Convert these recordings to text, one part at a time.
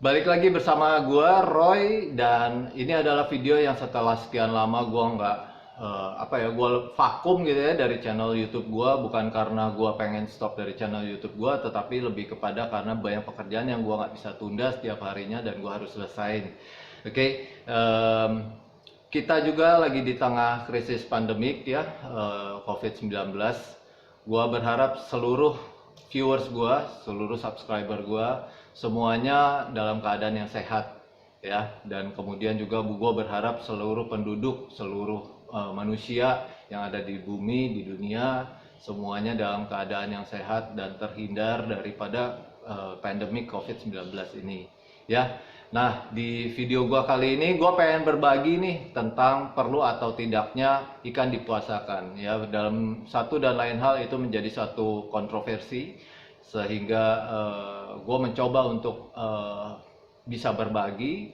Balik lagi bersama gua Roy, dan ini adalah video yang setelah sekian lama gua nggak gua vakum gitu ya dari channel YouTube gua, bukan karena gua pengen stop dari channel YouTube gua, tetapi lebih kepada karena banyak pekerjaan yang gua nggak bisa tunda setiap harinya dan gua harus selesain. Oke, kita juga lagi di tengah krisis pandemik ya, COVID-19. Gua berharap seluruh viewers gua, seluruh subscriber gua semuanya dalam keadaan yang sehat ya, dan kemudian juga gua berharap seluruh penduduk, seluruh manusia yang ada di bumi, di dunia, semuanya dalam keadaan yang sehat dan terhindar daripada pandemik COVID-19 ini ya. Nah, di video gua kali ini gua pengen berbagi nih tentang perlu atau tidaknya ikan dipuasakan ya. Dalam satu dan lain hal itu menjadi satu kontroversi, sehingga gue mencoba untuk bisa berbagi.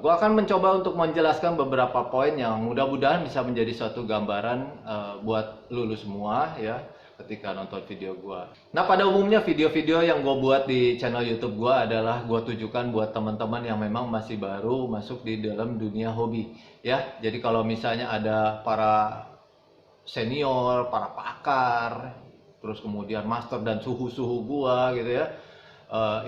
Gue akan mencoba untuk menjelaskan beberapa poin yang mudah-mudahan bisa menjadi suatu gambaran buat lulu semua ya ketika nonton video gue. Nah, pada umumnya video-video yang gue buat di channel YouTube gue adalah gue tujukan buat teman-teman yang memang masih baru masuk di dalam dunia hobi ya. Jadi kalau misalnya ada para senior, para pakar, terus kemudian master dan suhu-suhu gua gitu ya,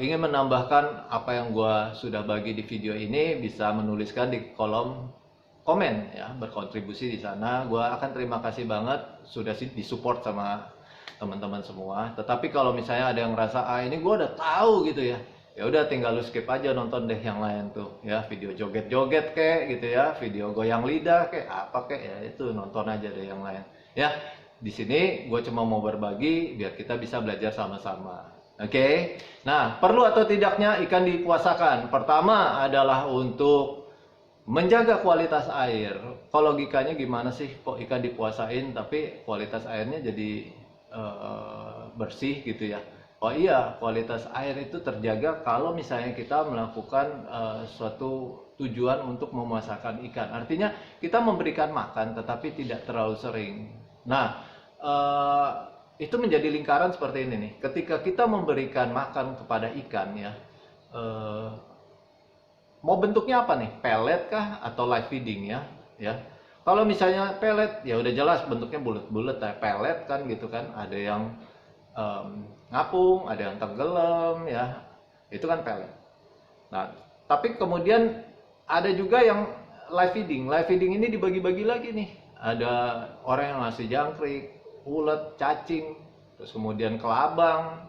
ingin menambahkan apa yang gua sudah bagi di video ini, bisa menuliskan di kolom komen ya, berkontribusi di sana. Gua akan terima kasih banget sudah disupport sama teman-teman semua. Tetapi kalau misalnya ada yang ngerasa ini gua udah tahu gitu ya, ya udah tinggal lu skip aja, nonton deh yang lain tuh ya, video joget-joget kek gitu ya, video goyang lidah kek apa kek ya, itu nonton aja deh yang lain ya. Di sini gue cuma mau berbagi biar kita bisa belajar sama-sama. Oke. Nah, perlu atau tidaknya ikan dipuasakan? Pertama adalah untuk menjaga kualitas air. Kalau logikanya gimana sih kok ikan dipuasain tapi kualitas airnya jadi bersih gitu ya? Oh iya, kualitas air itu terjaga kalau misalnya kita melakukan suatu tujuan untuk memuasakan ikan. Artinya kita memberikan makan tetapi tidak terlalu sering. Nah, itu menjadi lingkaran seperti ini nih. Ketika kita memberikan makan kepada ikan ya, mau bentuknya apa nih? Pellet kah atau live feeding ya? Ya. Kalau misalnya pellet, ya udah jelas bentuknya bulat-bulat ya, pellet kan gitu kan. Ada yang ngapung, ada yang tenggelam ya. Itu kan pellet. Nah, tapi kemudian ada juga yang live feeding. Live feeding ini dibagi-bagi lagi nih. Ada orang yang ngasih jangkrik, ulet, cacing, terus kemudian kelabang,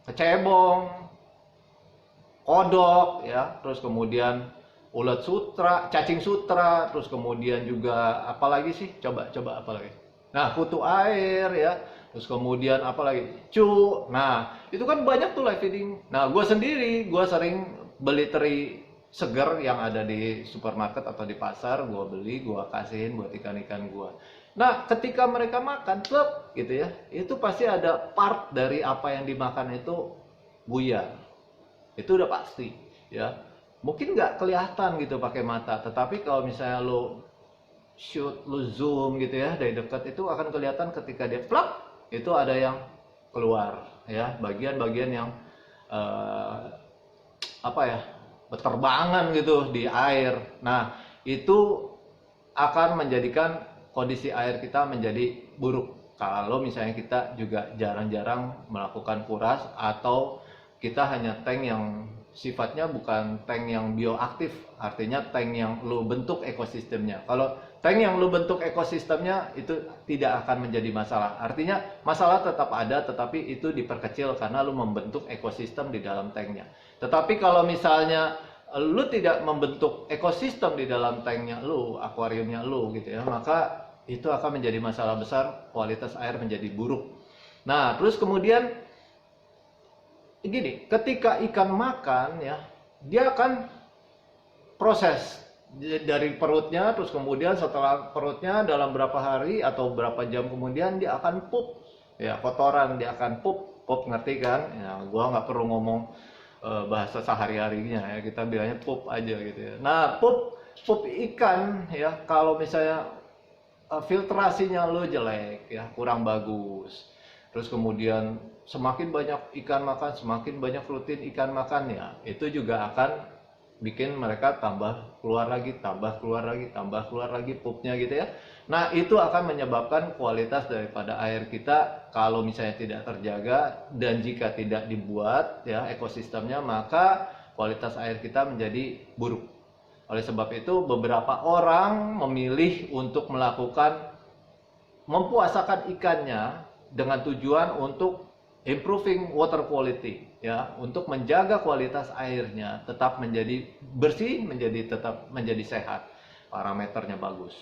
kecebong, kodok ya, terus kemudian ulet sutra, cacing sutra, terus kemudian juga apalagi sih, coba apalagi. Nah, kutu air ya, terus kemudian apalagi, nah itu kan banyak tuh live feeding. Nah, gue sendiri gue sering beli teri segar yang ada di supermarket atau di pasar, gue beli, gue kasihin buat ikan-ikan gue. Nah, ketika mereka makan, plep, gitu ya, itu pasti ada part dari apa yang dimakan itu buyar. Itu udah pasti, ya. Mungkin nggak kelihatan gitu pakai mata, tetapi kalau misalnya lo shoot, lo zoom gitu ya dari dekat, itu akan kelihatan ketika dia plep, itu ada yang keluar, ya, bagian-bagian yang berterbangan gitu di air. Nah, itu akan menjadikan kondisi air kita menjadi buruk kalau misalnya kita juga jarang-jarang melakukan kuras, atau kita hanya tank yang sifatnya bukan tank yang bioaktif, artinya tank yang lu bentuk ekosistemnya. Kalau tank yang lu bentuk ekosistemnya itu tidak akan menjadi masalah, artinya masalah tetap ada tetapi itu diperkecil karena lu membentuk ekosistem di dalam tanknya. Tetapi kalau misalnya lu tidak membentuk ekosistem di dalam tanknya lu, akuariumnya lu gitu ya, maka itu akan menjadi masalah besar, kualitas air menjadi buruk. Nah, terus kemudian gini, ketika ikan makan ya, dia akan proses dari perutnya, terus kemudian setelah perutnya dalam berapa hari atau berapa jam kemudian dia akan pup ya, kotoran, dia akan pup, ngerti kan ya, gua nggak perlu ngomong bahasa sehari-harinya ya, kita bilangnya pup aja gitu ya. Nah, pup ikan ya, kalau misalnya filtrasinya lo jelek ya, kurang bagus, terus kemudian semakin banyak ikan makan, semakin banyak rutin ikan makan, ya itu juga akan bikin mereka tambah keluar lagi, tambah keluar lagi, tambah keluar lagi pupnya gitu ya. Nah itu akan menyebabkan kualitas daripada air kita kalau misalnya tidak terjaga, dan jika tidak dibuat ya ekosistemnya, maka kualitas air kita menjadi buruk. Oleh sebab itu beberapa orang memilih untuk melakukan mempuasakan ikannya dengan tujuan untuk improving water quality, ya, untuk menjaga kualitas airnya tetap menjadi bersih, tetap menjadi sehat, parameternya bagus.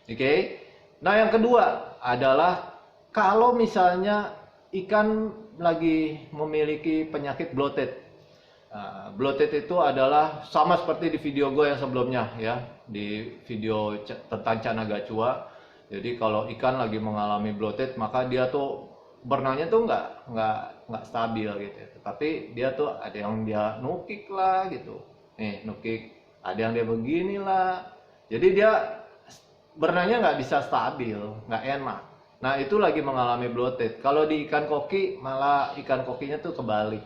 Oke. Nah, yang kedua adalah kalau misalnya ikan lagi memiliki penyakit bloated. Bloated itu adalah sama seperti di video gue yang sebelumnya ya, di video tentang Canagacua. Jadi kalau ikan lagi mengalami bloated, maka dia tuh berenangnya tuh nggak stabil gitu ya. Tetapi dia tuh ada yang dia nukik lah gitu. Nih nukik, ada yang dia beginilah. Jadi dia berenangnya nggak bisa stabil, nggak enak. Nah itu lagi mengalami bloated. Kalau di ikan koki malah ikan kokinya tuh kebalik.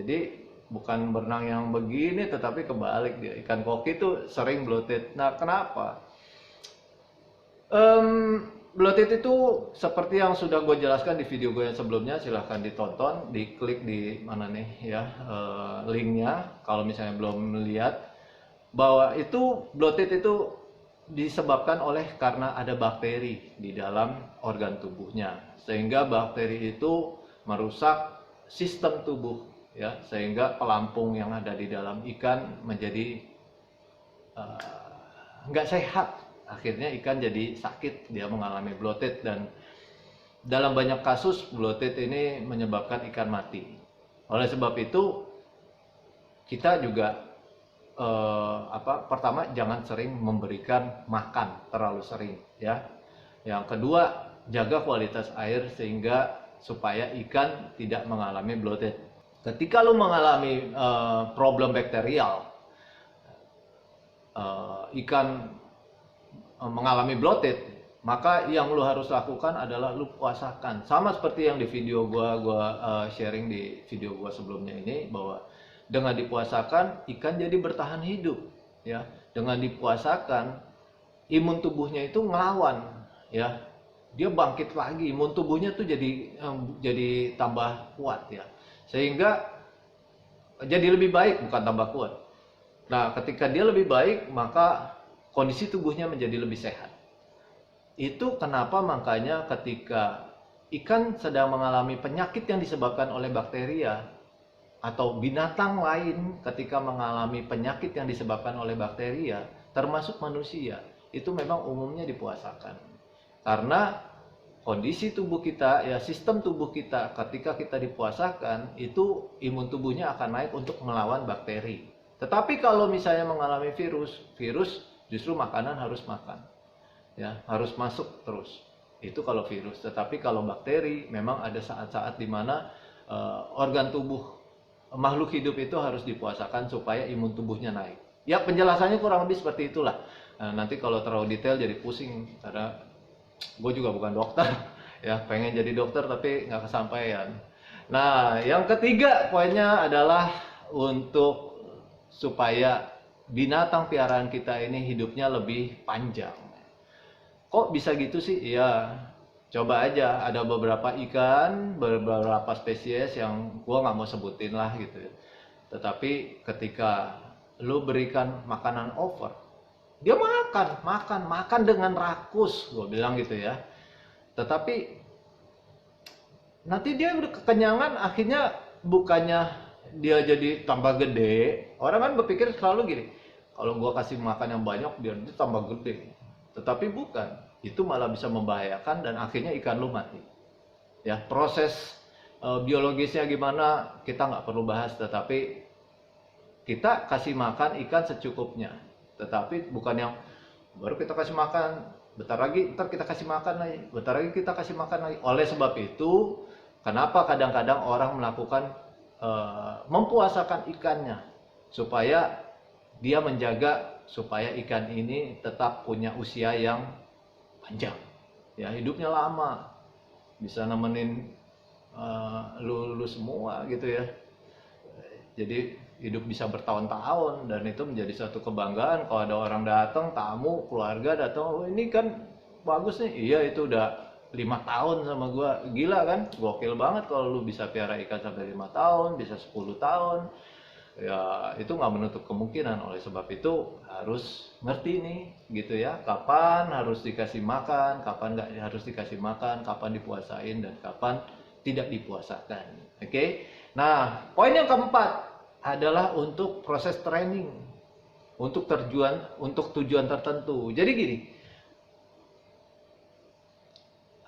Jadi bukan berenang yang begini, tetapi kebalik dia. Ikan koki tuh sering bloated. Nah kenapa? Bloated itu seperti yang sudah gue jelaskan di video gue yang sebelumnya, silahkan ditonton, diklik di mana nih ya linknya kalau misalnya belum lihat, bahwa itu bloated itu disebabkan oleh karena ada bakteri di dalam organ tubuhnya, sehingga bakteri itu merusak sistem tubuh ya, sehingga pelampung yang ada di dalam ikan menjadi nggak sehat. Akhirnya ikan jadi sakit, dia mengalami bloated, dan dalam banyak kasus bloated ini menyebabkan ikan mati. Oleh sebab itu kita juga pertama jangan sering memberikan makan terlalu sering ya. Yang kedua, jaga kualitas air sehingga supaya ikan tidak mengalami bloated. Ketika lu mengalami problem bakterial, ikan mengalami bloated, maka yang lu harus lakukan adalah lu puasakan. Sama seperti yang di video gua sharing di video gua sebelumnya ini, bahwa dengan dipuasakan ikan jadi bertahan hidup ya. Dengan dipuasakan imun tubuhnya itu ngelawan ya. Dia bangkit lagi, imun tubuhnya tuh jadi tambah kuat ya. Sehingga jadi lebih baik, bukan tambah kuat. Nah, ketika dia lebih baik, maka kondisi tubuhnya menjadi lebih sehat. Itu kenapa makanya ketika ikan sedang mengalami penyakit yang disebabkan oleh bakteria, atau binatang lain ketika mengalami penyakit yang disebabkan oleh bakteria, termasuk manusia, itu memang umumnya dipuasakan. Karena kondisi tubuh kita, ya sistem tubuh kita ketika kita dipuasakan, itu imun tubuhnya akan naik untuk melawan bakteri. Tetapi kalau misalnya mengalami virus justru makanan harus makan, ya harus masuk terus. Itu kalau virus. Tetapi kalau bakteri, memang ada saat-saat di mana organ tubuh makhluk hidup itu harus dipuasakan supaya imun tubuhnya naik. Ya penjelasannya kurang lebih seperti itulah. Nah, nanti kalau terlalu detail jadi pusing, karena gue juga bukan dokter, ya pengen jadi dokter tapi nggak kesampaian. Nah, yang ketiga poinnya adalah untuk supaya binatang piaraan kita ini hidupnya lebih panjang. Kok bisa gitu sih? Ya, coba aja, ada beberapa ikan, beberapa spesies yang gua nggak mau sebutin lah gitu ya. Tetapi ketika lu berikan makanan over, dia makan dengan rakus, gua bilang gitu ya. Tetapi nanti dia udah kekenyangan, akhirnya bukannya dia jadi tambah gede. Orang kan berpikir selalu gini, kalau gua kasih makan yang banyak biar dia tambah gede. Tetapi bukan, itu malah bisa membahayakan dan akhirnya ikan lu mati. Ya, proses biologisnya gimana kita nggak perlu bahas, tetapi kita kasih makan ikan secukupnya. Tetapi bukan yang baru kita kasih makan, bentar lagi ntar kita kasih makan lagi, bentar lagi kita kasih makan lagi. Oleh sebab itu, kenapa kadang-kadang orang melakukan mempuasakan ikannya supaya dia menjaga supaya ikan ini tetap punya usia yang panjang, ya hidupnya lama, bisa nemenin lu semua gitu ya. Jadi hidup bisa bertahun-tahun, dan itu menjadi satu kebanggaan kalau ada orang datang, tamu, keluarga datang, oh ini kan bagus nih, iya itu udah 5 tahun sama gua, gila kan, gokil banget kalau lu bisa piara ikan sampai 5 tahun, bisa 10 tahun, ya itu nggak menutup kemungkinan. Oleh sebab itu harus ngerti nih gitu ya, kapan harus dikasih makan, kapan nggak harus dikasih makan, kapan dipuasain dan kapan tidak dipuasakan. Oke. Nah, poin yang keempat adalah untuk proses training, untuk tujuan tertentu. Jadi gini,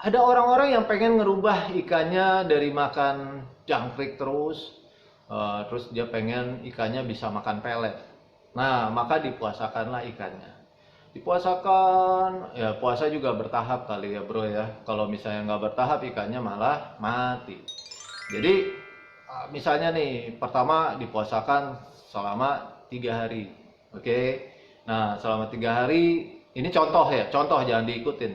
ada orang-orang yang pengen ngerubah ikannya dari makan jangkrik terus dia pengen ikannya bisa makan pelet. Nah, maka dipuasakanlah ikannya. Dipuasakan, ya puasa juga bertahap kali ya bro ya. Kalau misalnya nggak bertahap ikannya malah mati. Jadi misalnya nih, pertama dipuasakan selama 3 hari, oke? Nah, selama 3 hari, ini contoh ya, contoh jangan diikutin.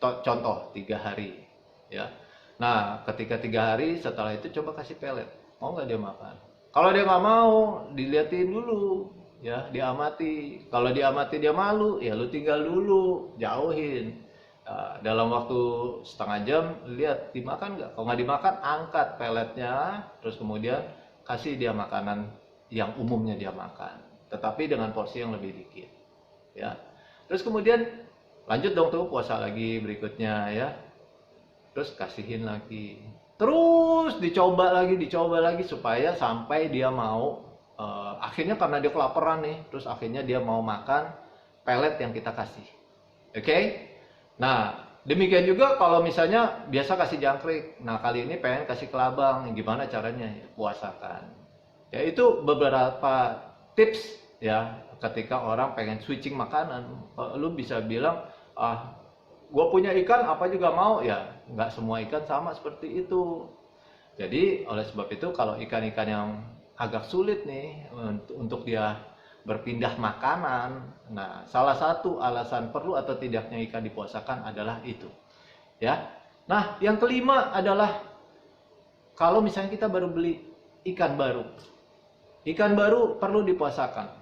Contoh 3 hari, ya. Nah, ketika 3 hari setelah itu coba kasih pelet, mau nggak dia makan? Kalau dia nggak mau, diliatin dulu, ya, diamati. Kalau diamati dia malu, ya lu tinggal dulu, jauhin. Dalam waktu setengah jam lihat dimakan nggak, kalau nggak dimakan angkat peletnya, terus kemudian kasih dia makanan yang umumnya dia makan, tetapi dengan porsi yang lebih dikit ya. Terus kemudian lanjut dong tuh puasa lagi berikutnya ya, terus kasihin lagi, terus dicoba lagi supaya sampai dia mau akhirnya karena dia kelaparan nih, terus akhirnya dia mau makan pelet yang kita kasih. Oke? Nah, demikian juga kalau misalnya biasa kasih jangkrik, nah kali ini pengen kasih kelabang, gimana caranya? Puasakan. Ya itu beberapa tips ya, ketika orang pengen switching makanan. Lu bisa bilang, gue punya ikan apa juga mau, ya nggak semua ikan sama seperti itu. Jadi oleh sebab itu kalau ikan-ikan yang agak sulit nih untuk dia berpindah makanan. Nah, salah satu alasan perlu atau tidaknya ikan dipuasakan adalah itu. Ya. Nah, yang kelima adalah kalau misalnya kita baru beli ikan baru. Ikan baru perlu dipuasakan.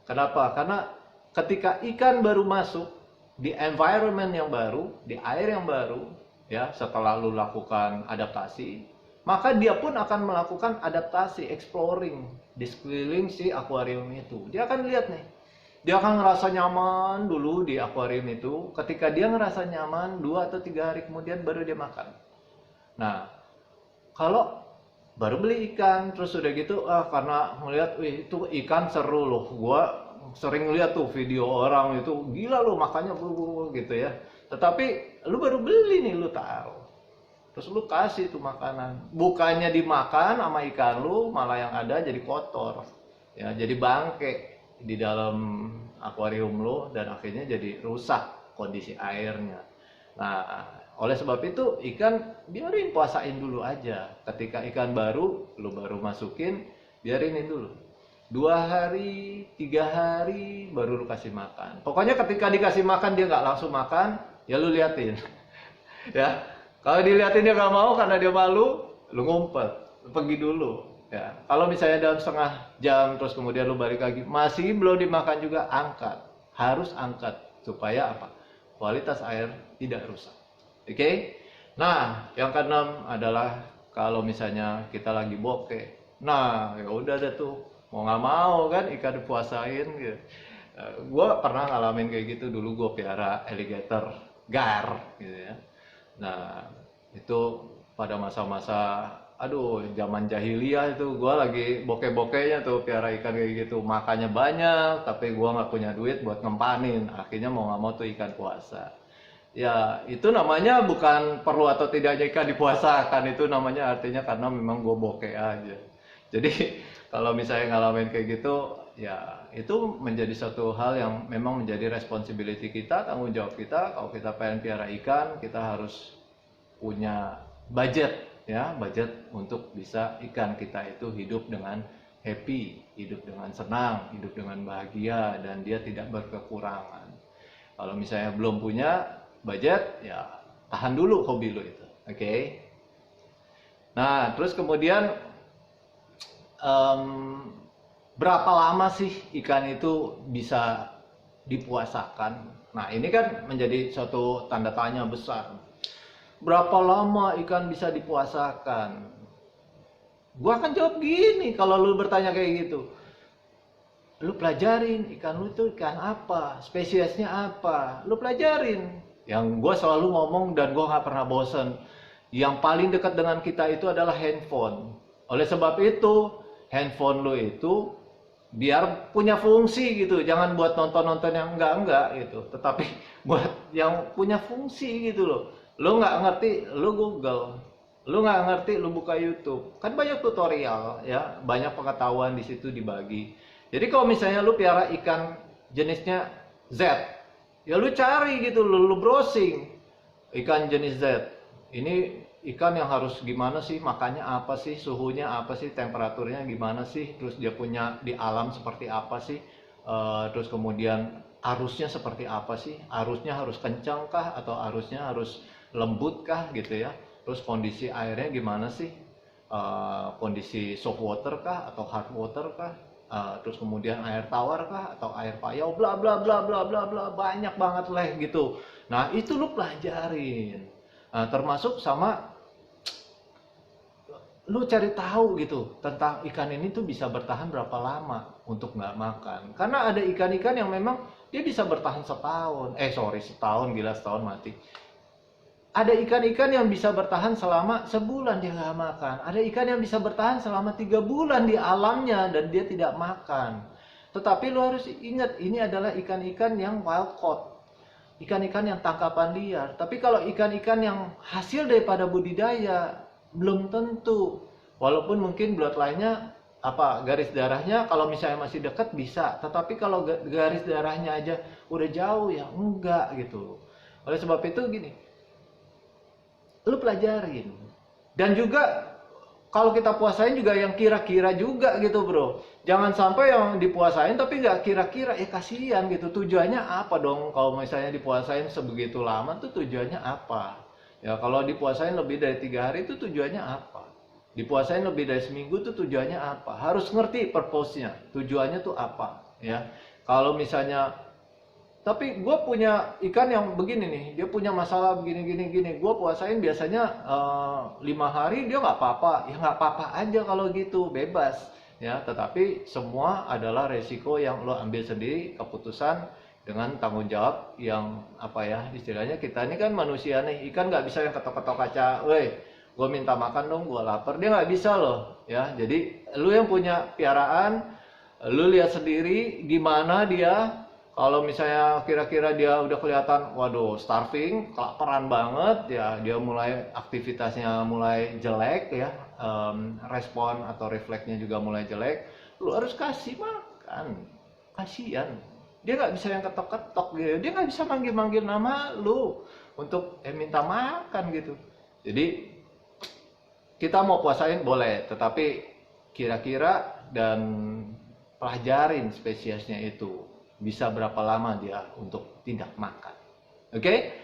Kenapa? Karena ketika ikan baru masuk di environment yang baru, di air yang baru, ya, setelah lu lakukan adaptasi, maka dia pun akan melakukan adaptasi, exploring di sekeliling si akuarium itu. Dia akan lihat nih, dia akan ngerasa nyaman dulu di akuarium itu. Ketika dia ngerasa nyaman, 2 atau 3 hari kemudian baru dia makan. Nah, kalau baru beli ikan terus udah gitu, karena melihat, wih itu ikan seru loh, gua sering lihat tuh video orang itu gila loh makannya gitu ya. Tetapi lu baru beli nih, lu taruh, terus lu kasih tuh makanan, bukannya dimakan sama ikan lu, malah yang ada jadi kotor ya, jadi bangke di dalam akuarium lu, dan akhirnya jadi rusak kondisi airnya. Nah, oleh sebab itu ikan biarin puasain dulu aja. Ketika ikan baru lu baru masukin, biarinin dulu 2 hari 3 hari baru lu kasih makan. Pokoknya ketika dikasih makan dia nggak langsung makan, ya lu liatin ya. Kalau dilihatin dia nggak mau karena dia malu, lu ngumpet, lu pergi dulu. Ya, kalau misalnya dalam setengah jam terus kemudian lu balik lagi, masih belum dimakan juga, angkat. Harus angkat supaya apa? Kualitas air tidak rusak. Oke? Nah, yang keenam adalah kalau misalnya kita lagi bokeh. Nah, ya udah deh tuh, mau nggak mau kan ikan dipuasain gitu. Gua pernah ngalamin kayak gitu dulu, gue piara alligator gar gitu ya. Nah, itu pada masa-masa, aduh, zaman jahiliyah itu gue lagi bokeh-bokehnya tuh piara ikan kayak gitu, makannya banyak, tapi gue nggak punya duit buat ngempanin. Akhirnya mau nggak mau tuh ikan puasa. Ya, itu namanya bukan perlu atau tidaknya ikan dipuasakan, itu namanya artinya karena memang gue bokeh aja. Jadi kalau misalnya ngalamin kayak gitu, ya itu menjadi satu hal yang memang menjadi responsibility kita, tanggung jawab kita. Kalau kita pengen piara ikan, kita harus punya budget ya, budget untuk bisa ikan kita itu hidup dengan happy, hidup dengan senang, hidup dengan bahagia, dan dia tidak berkekurangan. Kalau misalnya belum punya budget, ya tahan dulu hobi lo itu. Oke? Nah, terus kemudian em, berapa lama sih ikan itu bisa dipuasakan? Nah, ini kan menjadi suatu tanda tanya besar. Berapa lama ikan bisa dipuasakan? Gua akan jawab gini kalau lu bertanya kayak gitu. Lu pelajarin ikan lu itu ikan apa, spesiesnya apa, lu pelajarin. Yang gue selalu ngomong dan gue nggak pernah bosen, yang paling dekat dengan kita itu adalah handphone. Oleh sebab itu, handphone lu itu biar punya fungsi gitu, jangan buat nonton-nonton yang enggak gitu, tetapi buat yang punya fungsi gitu loh. Lu nggak ngerti, lu Google. Lu nggak ngerti, lu buka YouTube. Kan banyak tutorial ya, banyak pengetahuan di situ dibagi. Jadi kalau misalnya lu piara ikan jenisnya Z, ya lu cari gitu, lu browsing ikan jenis Z. Ini ikan yang harus gimana sih, makannya apa sih, suhunya apa sih, temperaturnya gimana sih, terus dia punya di alam seperti apa sih, terus kemudian arusnya seperti apa sih, arusnya harus kencang kah atau arusnya harus lembut kah gitu ya, terus kondisi airnya gimana sih, kondisi soft water kah atau hard water kah. Terus kemudian air tawar kah atau air payau, bla bla bla bla bla bla, banyak banget leh gitu. Nah itu lu pelajarin. Nah, termasuk sama lu cari tahu gitu tentang ikan ini tuh bisa bertahan berapa lama untuk nggak makan. Karena ada ikan-ikan yang memang dia bisa bertahan setahun. Setahun, gila, setahun mati. Ada ikan-ikan yang bisa bertahan selama sebulan dia nggak makan. Ada ikan yang bisa bertahan selama 3 bulan di alamnya dan dia tidak makan. Tetapi lu harus ingat, ini adalah ikan-ikan yang wild caught. Ikan-ikan yang tangkapan liar. Tapi kalau ikan-ikan yang hasil daripada budidaya, belum tentu. Walaupun mungkin bloodline-nya garis darahnya kalau misalnya masih dekat bisa. Tetapi kalau garis darahnya aja udah jauh ya enggak gitu. Oleh sebab itu gini, lu pelajarin. Dan juga kalau kita puasain juga yang kira-kira juga gitu bro, jangan sampai yang dipuasain tapi nggak kira-kira, ya kasihan gitu. Tujuannya apa dong kalau misalnya dipuasain sebegitu lama tuh, tujuannya apa ya? Kalau dipuasain lebih dari 3 hari itu tujuannya apa? Dipuasain lebih dari seminggu tuh tujuannya apa? Harus ngerti purpose-nya, tujuannya tuh apa ya. Kalau misalnya, tapi gue punya ikan yang begini nih, dia punya masalah begini. Gue puasain biasanya 5 hari, dia nggak apa-apa. Ya nggak apa-apa aja kalau gitu, bebas. Ya, tetapi semua adalah resiko yang lo ambil sendiri, keputusan dengan tanggung jawab yang istilahnya kita ini kan manusia nih, ikan nggak bisa yang ketok-ketok kaca, weh, gue minta makan dong, gue lapar, dia nggak bisa loh. Ya, jadi lo yang punya piaraan, lo lihat sendiri gimana dia. Kalau misalnya kira-kira dia udah kelihatan, waduh, starving, kelaparan banget, ya dia mulai aktivitasnya mulai jelek ya, respon atau refleksnya juga mulai jelek, lu harus kasih makan, kasihan. Dia nggak bisa yang ketok-ketok gitu, dia nggak bisa manggil-manggil nama lu untuk minta makan gitu. Jadi kita mau puasain boleh, tetapi kira-kira dan pelajarin spesiesnya itu bisa berapa lama dia untuk tidak makan. Oke?